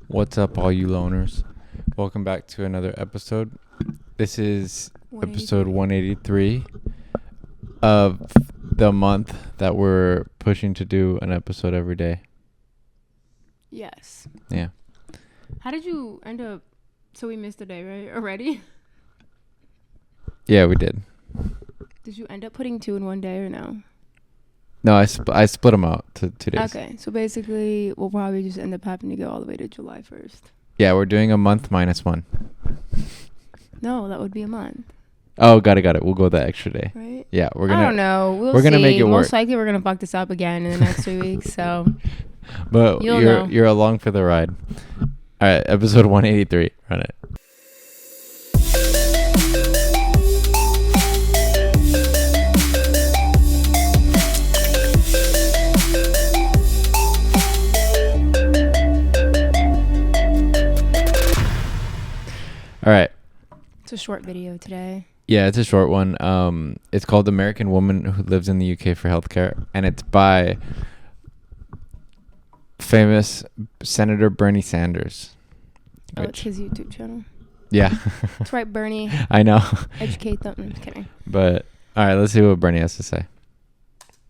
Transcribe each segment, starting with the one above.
What's up, all you loners? Welcome back to another episode. This is episode 183 of the month that we're pushing to do an episode every day. Yes. Yeah. How did you end up? So we missed a day, right? Already? Yeah, we did. Did you end up putting 2 in one day or no? No, I split them out to 2 days. Okay, so basically we'll probably just end up having to go all the way to July 1st. Yeah, we're doing a month minus one. No, that would be a month. Oh, got it. We'll go that extra day. Right? Yeah, we're gonna. I don't know. We're gonna make it work. Most likely we're gonna fuck this up again in the next 3 weeks. So. But You'll you're along for the ride. All right, episode 183. Run it. All right. It's a short video today. Yeah, it's a short one. It's called American Woman Who Lives in the UK for Healthcare, and it's by famous Senator Bernie Sanders. Oh, it's his YouTube channel. Yeah. That's right, Bernie. I know. Educate them. I'm just kidding. But, all right, let's see what Bernie has to say.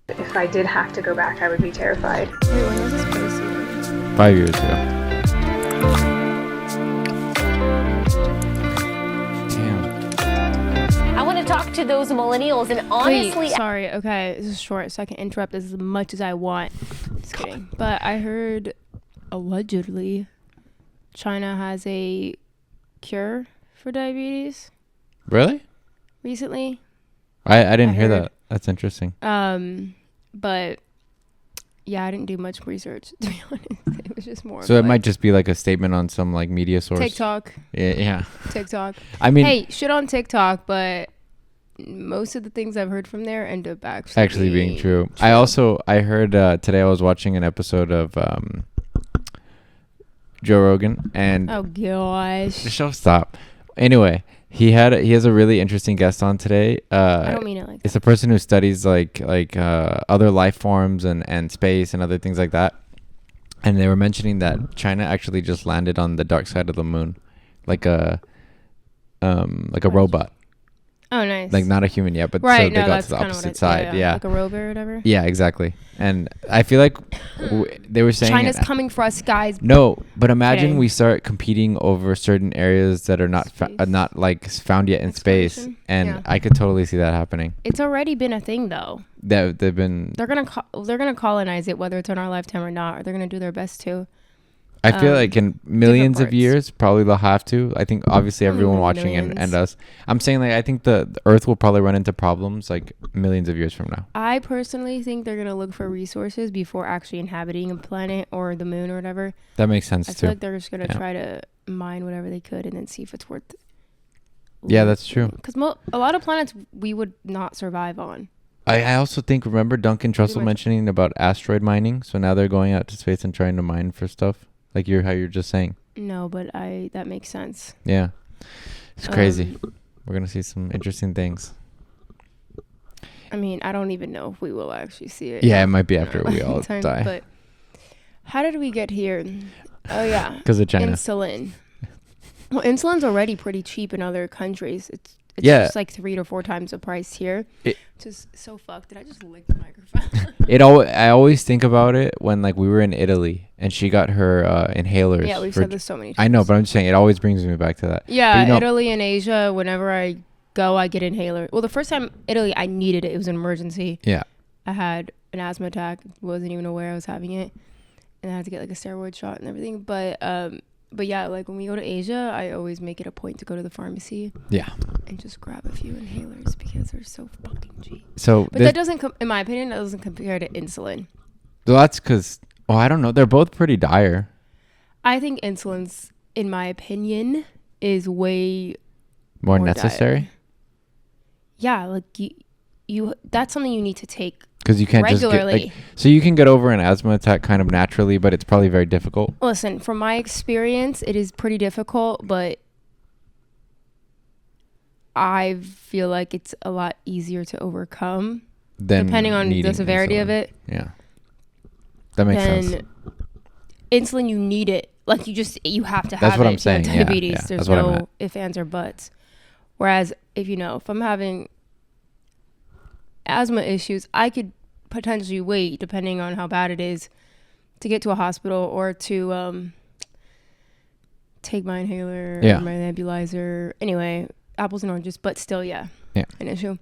If I did have to go back, I would be terrified. Wait, when was this posted? 5 years ago. I want to talk to those millennials and honestly... Wait, sorry. Okay, this is short, so I can interrupt this as much as I want. Just kidding. But I heard, allegedly, China has a cure for diabetes Really? recently. I didn't hear heard- that. That's interesting. But yeah, I didn't do much research, to be honest. It was just more. So it might just be like a statement on some like media source. TikTok. Yeah. TikTok. I mean, Hey, shit on TikTok, but most of the things I've heard from there end up actually being true. I heard today I was watching an episode of Joe Rogan and Oh gosh. the show stop. Anyway, he has a really interesting guest on today. I don't mean it like that. It's a person who studies like other life forms and space and other things like that. And they were mentioning that China actually just landed on the dark side of the moon, like a robot, Oh, nice. like not a human yet, but right, so they no, got that's to the kinda opposite what side. Yeah. Like a rover or whatever. Yeah, exactly. And I feel like they were saying China's coming for us, guys. No, but imagine Kidding. we start competing over certain areas that are not Space. not like found yet in space, Exploration? and Yeah. I could totally see that happening. It's already been a thing, though. That they've been. They're gonna colonize it, whether it's in our lifetime or not. Or they're gonna do their best to. I feel like in millions of parts. years, probably they'll have to. I think obviously everyone watching and Millions. us. I'm saying like I think the Earth will probably run into problems like millions of years from now. I personally think they're gonna look for resources before actually inhabiting a planet or the moon or whatever. That makes sense I too. feel like they're just gonna Yeah. try to mine whatever they could and then see if it's worth. Yeah, that's true. Because a lot of planets we would not survive on. I also think remember Duncan Trussell much. mentioning about asteroid mining. So now they're going out to space and trying to mine for stuff like how you're just saying. No, but that makes sense. Yeah, it's crazy. Um, We're gonna see some interesting things. I mean, I don't even know if we will actually see it. Yeah, it might be in after our we all lifetime, die But how did we get here? Oh yeah, because of China. insulin. Well, insulin's already pretty cheap in other countries. It's Yeah. just like 3 to 4 times the price here. It- Just so fucked. Did I just lick the microphone? I always think about it when like we were in Italy and she got her inhalers. Yeah, we've for- said this so many times. I know, but I'm just saying it always brings me back to that. Yeah, But you know- Italy and Asia, whenever I go, I get inhaler. Well, the first time Italy, I needed it. It was an emergency. Yeah. I had an asthma attack. Wasn't even aware I was having it. And I had to get like a steroid shot and everything. But yeah, like when we go to Asia, I always make it a point to go to the pharmacy Yeah. and just grab a few inhalers because they're so fucking cheap. So But that doesn't, in my opinion, that doesn't compare to insulin. that's because I don't know. They're both pretty dire. I think insulin's, in my opinion, is way More More necessary dire. Yeah, like you that's something you need to take because you can't just regularly. get like. So you can get over an asthma attack kind of naturally, but it's probably very difficult. Listen, from my experience, it is pretty difficult, but I feel like it's a lot easier to overcome Then depending on the needing severity of insulin. it. Yeah. That makes sense. Insulin, you need it Like you have to have That's what it I'm if you have saying. Yeah, diabetes. yeah, There's that's what I no meant. ifs, ands, or buts. Whereas if I'm having asthma issues, I could potentially wait, depending on how bad it is, to get to a hospital or to take my inhaler or my nebulizer. Anyway, apples and oranges, but still, an issue.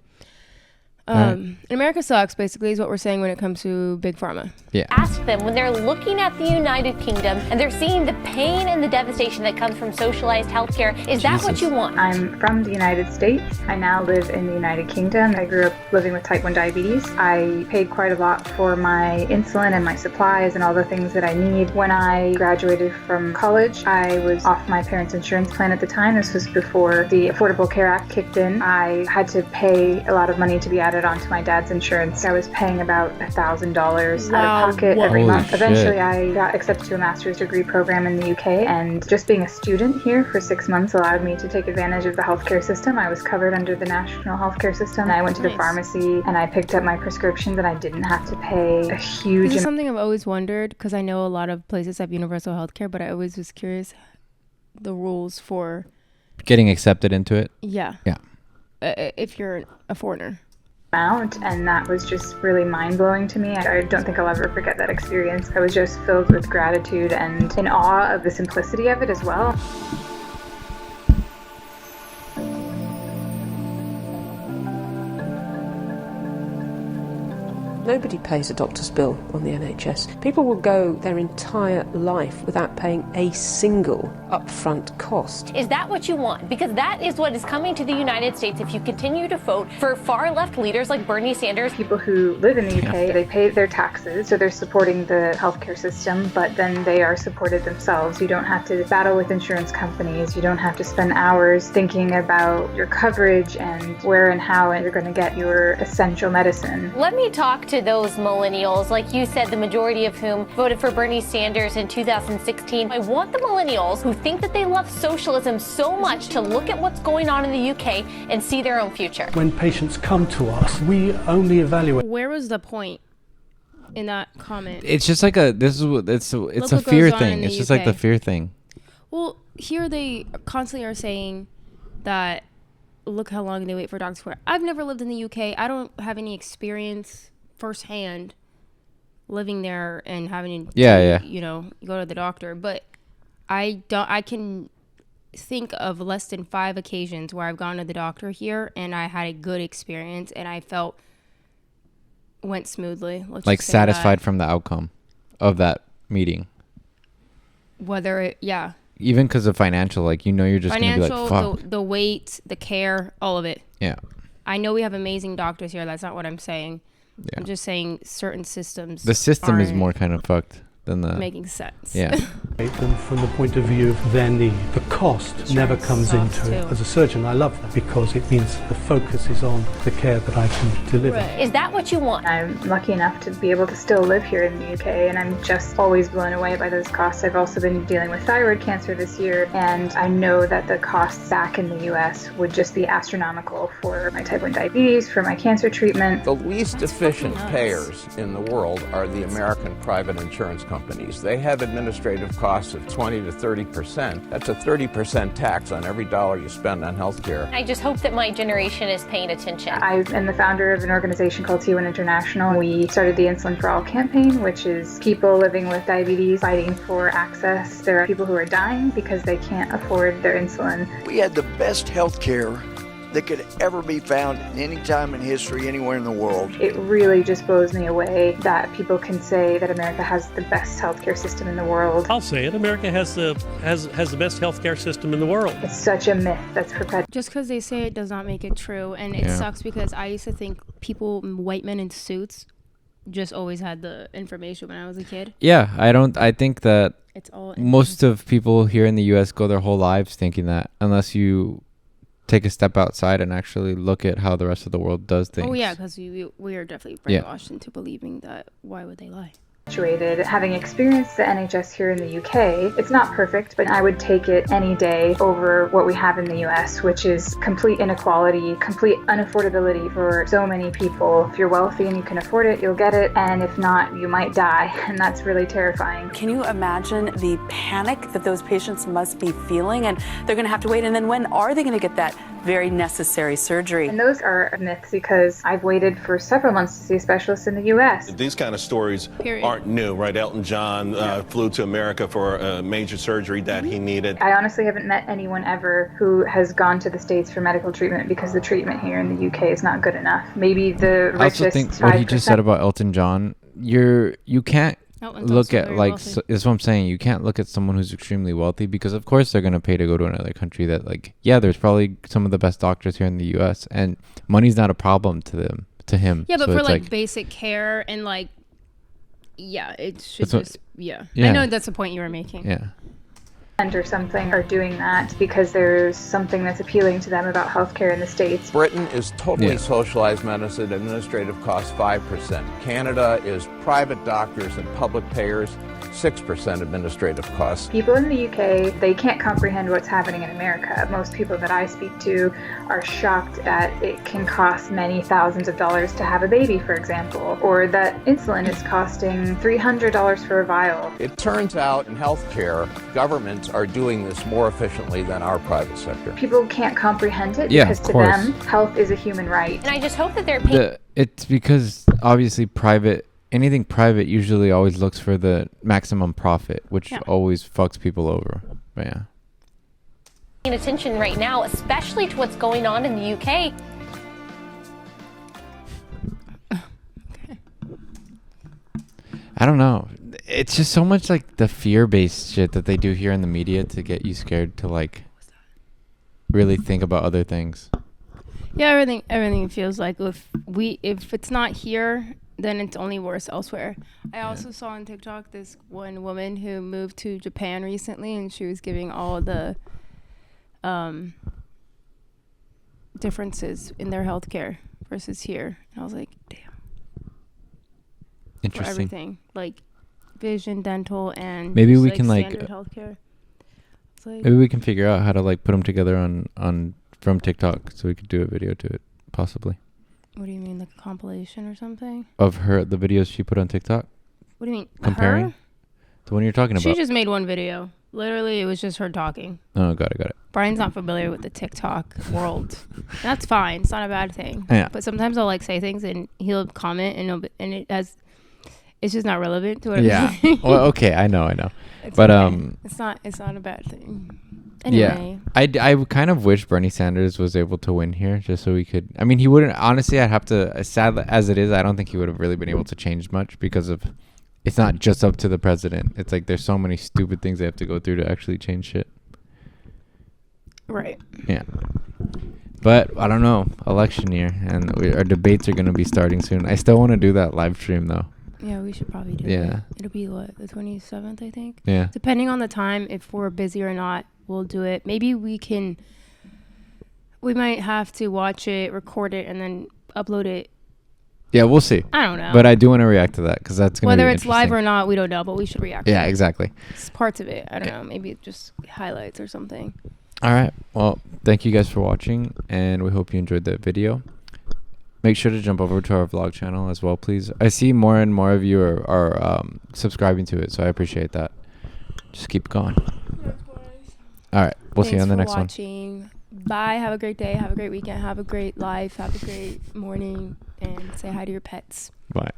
And America sucks, basically, is what we're saying when it comes to big pharma. Yeah. Ask them when they're looking at the United Kingdom and they're seeing the pain and the devastation that comes from socialized healthcare. Is that what you want? I'm from the United States. I now live in the United Kingdom. I grew up living with type 1 diabetes. I paid quite a lot for my insulin and my supplies and all the things that I need. When I graduated from college, I was off my parents' insurance plan at the time. This was before the Affordable Care Act kicked in. I had to pay a lot of money to be added onto my dad's insurance. I was paying about $1,000 out of pocket every Holy month. shit. Eventually, I got accepted to a master's degree program in the UK, and just being a student here for 6 months allowed me to take advantage of the healthcare system. I was covered under the national healthcare system. I went to the pharmacy and I picked up my prescriptions, and I didn't have to pay a huge This is something I've always wondered, because I know a lot of places have universal healthcare, but I always was curious the rules for Getting accepted into it. Yeah. If you're a foreigner. amount, and that was just really mind-blowing to me. I don't think I'll ever forget that experience. I was just filled with gratitude and in awe of the simplicity of it as well. Nobody pays a doctor's bill on the NHS. People will go their entire life without paying a single upfront cost. Is that what you want? Because that is what is coming to the United States if you continue to vote for far-left leaders like Bernie Sanders. People who live in the UK, they pay their taxes, so they're supporting the healthcare system, but then they are supported themselves. You don't have to battle with insurance companies. You don't have to spend hours thinking about your coverage and where and how you're going to get your essential medicine. Let me talk to those millennials, like you said, the majority of whom voted for Bernie Sanders in 2016. I want the millennials who think that they love socialism so much to look at what's going on in the UK and see their own future. When patients come to us, we only evaluate. Where was the point in that comment? It's just like it's a what fear goes on thing. in the It's just like the UK. fear thing. Well, here they constantly are saying that look how long they wait for doctors for. I've never lived in the UK. I don't have any experience firsthand living there and having to go to the doctor, but I can think of less than 5 occasions where I've gone to the doctor here and I had a good experience and I felt went smoothly. Let's Like just say satisfied that. from the outcome of that meeting. Whether it Even because of financial, like you're just gonna be like, financial, fuck. the wait, the care, all of it. Yeah. I know we have amazing doctors here. That's not what I'm saying. Yeah. I'm just saying certain systems. The system is aren't more kind of fucked than the. making sense. Yeah. them from the point of view of their need. The cost never comes sucks into it. too. As a surgeon, I love that because it means the focus is on the care that I can deliver. Right. Is that what you want? I'm lucky enough to be able to still live here in the UK, and I'm just always blown away by those costs. I've also been dealing with thyroid cancer this year, and I know that the costs back in the US would just be astronomical for my type 1 diabetes, for my cancer treatment. The least efficient payers in the world are the American private insurance companies. They have administrative costs of 20 to 30%. That's a 30% tax on every dollar you spend on healthcare. I just hope that my generation is paying attention. I am the founder of an organization called T1 International. We started the Insulin for All campaign, which is people living with diabetes fighting for access. There are people who are dying because they can't afford their insulin. We had the best health care that could ever be found at any time in history, anywhere in the world. It really just blows me away that people can say that America has the best healthcare system in the world. I'll say it. America has the best healthcare system in the world. It's such a myth that's perpetuated. Just because they say it does not make it true. And it sucks because I used to think people, white men in suits, just always had the information when I was a kid. Yeah, I think that It's all most of people here in the U.S. go their whole lives thinking that, unless you take a step outside and actually look at how the rest of the world does things. Oh yeah, because we are definitely Yeah. brainwashed into believing that. Why would they lie? situated. Having experienced the NHS here in the UK, it's not perfect, but I would take it any day over what we have in the US, which is complete inequality, complete unaffordability for so many people. If you're wealthy and you can afford it, you'll get it, and if not, you might die, and that's really terrifying. Can you imagine the panic that those patients must be feeling? And they're going to have to wait, and then when are they going to get that very necessary surgery? And those are myths because I've waited for several months to see a specialist in the US. These kind of stories aren't new, right? Elton John flew to America for a major surgery that he needed. I honestly haven't met anyone ever who has gone to the States for medical treatment because the treatment here in the UK is not good enough. Maybe the richest 5%. I also think what he just said about Elton John, you can't look at like that's what I'm saying. You can't look at someone who's extremely wealthy because of course they're gonna pay to go to another country that there's probably some of the best doctors here in the US and money's not a problem to him. Yeah, but so for like basic care and it should I know that's the point you were making. Yeah. Or something are doing that because there's something that's appealing to them about healthcare in the States. Britain is totally socialized medicine, administrative costs 5%. Canada is private doctors and public payers, 6% administrative costs. People in the UK, they can't comprehend what's happening in America. Most people that I speak to are shocked that it can cost many thousands of dollars to have a baby, for example, or that insulin is costing $300 for a vial. It turns out in healthcare, governments are doing this more efficiently than our private sector. People can't comprehend it because to them, health is a human right. And I just hope that they're it's because obviously anything private usually always looks for the maximum profit, which always fucks people over. But yeah. paying attention right now, especially to what's going on in the UK. I don't know. It's just so much like the fear-based shit that they do here in the media to get you scared to really think about other things. Yeah, everything feels like if it's not here, then it's only worse elsewhere. I also saw on TikTok this one woman who moved to Japan recently, and she was giving all the differences in their healthcare versus here. And I was like, damn. Interesting. For everything, like vision, dental, and maybe we can standard healthcare. Maybe we can figure out how to put them together on from TikTok, so we could do a video to it, possibly. What do you mean, like a compilation or something? Of the videos she put on TikTok? What do you mean? Comparing? Her? The one you're talking about. She just made one video. Literally, it was just her talking. Oh, got it. Brian's not familiar with the TikTok world. That's fine. It's not a bad thing. Yeah. But sometimes I'll say things and he'll comment it's just not relevant to what I'm saying. Well, okay, I know. But okay. It's not a bad thing. Anyway. Yeah. I kind of wish Bernie Sanders was able to win here just so we could. I mean, he wouldn't. Honestly, I'd have to. Sad as it is, I don't think he would have really been able to change much because of. It's not just up to the president. It's there's so many stupid things they have to go through to actually change shit. Right. Yeah. But I don't know. Election year, and our debates are going to be starting soon. I still want to do that live stream though. Yeah, we should probably do it. It'll be the 27th, I think. Yeah. Depending on the time, if we're busy or not, we'll do it. Maybe we might have to watch it, record it, and then upload it. Yeah, we'll see. I don't know. But I do want to react to that because that's going to be whether it's live or not, we don't know, but we should react. Yeah, exactly. It's parts of it. I don't know. Maybe just highlights or something. All right. Well, thank you guys for watching, and we hope you enjoyed the video. Make sure to jump over to our vlog channel as well, please. I see more and more of you are subscribing to it, so I appreciate that. Just keep going. All right. We'll see you on the next one. Bye. Have a great day. Have a great weekend. Have a great life. Have a great morning. And say hi to your pets. Bye.